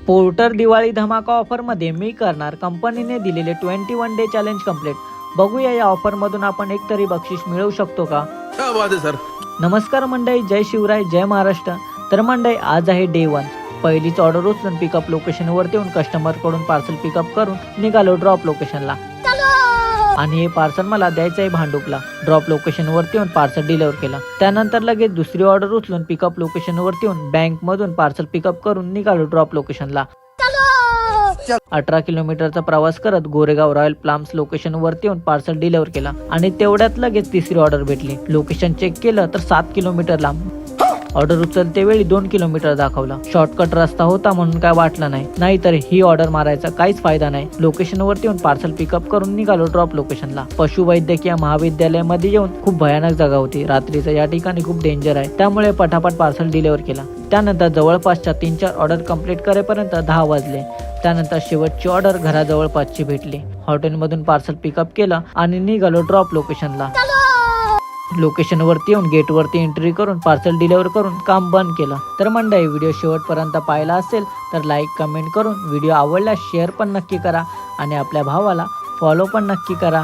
Porter Diwali धमाका offer मध्ये मी करणार कंपनीने दिलेले 21 डे चॅलेंज कंप्लीट। बघूया या ऑफर मधून आपण एक तरी बक्षीस मिळवू शकतो का। क्या बात है सर। नमस्कार मंडळी, जय शिवराय, जय महाराष्ट्र। तर मंडळी, आज आहे डे 1। पहिलीच ऑर्डर उचलून पिकअप लोकेशन वरती येऊन कस्टमर कडून पार्सल पिकअप करून निघालो ड्रॉप लोकेशनला। आणि हे पार्सल मला द्यायचं आहे भांडुपला। ड्रॉप लोकेशन वरती येऊन पार्सल डिलिव्हर केलं। त्यानंतर लगेच दुसरी ऑर्डर उचलून पिकअप लोकेशन वरती येऊन बँक मधून पार्सल पिकअप करून निघालो ड्रॉप लोकेशनला। 18 किलोमीटरचा प्रवास करत गोरेगाव रॉयल प्लाम्स लोकेशन वरती येऊन पार्सल डिलिव्हर केला। आणि तेवढ्यात लगेच तिसरी ऑर्डर भेटली। लोकेशन चेक केलं तर 7 किलोमीटर लांब। ऑर्डर उचलते वेळी 2 किलोमीटर दाखवला। शॉर्टकट रस्ता होता म्हणून काय वाटलं नाही, नाहीतर ही ऑर्डर मारायचा काहीच फायदा नाही। लोकेशन वरती येऊन पार्सल पिकअप करून निघालो ड्रॉप लोकेशनला। पशुवैद्यकीय महाविद्यालयामध्ये येऊन खूप भयानक जागा होती। रात्रीचं या ठिकाणी खूप डेंजर आहे, त्यामुळे पटापट पार्सल डिलिव्हर केला। त्यानंतर जवळपासच्या 3-4 ऑर्डर कंप्लीट करेपर्यंत 10 वाजले। त्यानंतर शेवटची ऑर्डर घराजवळपासची भेटली। हॉटेलमधून पार्सल पिकअप केलं आणि निघालो ड्रॉप लोकेशनला। लोकेशन वरती येऊन गेट वरती एंट्री करून पार्सल डिलिव्हर करून काम बंद केलं। तर मंडळी, व्हिडिओ शेवटपर्यंत पाहिला असेल तर लाईक कमेंट करून व्हिडिओ आवडल्यास शेअर पण नक्की करा आणि आपल्या भावाला फॉलो पण नक्की करा।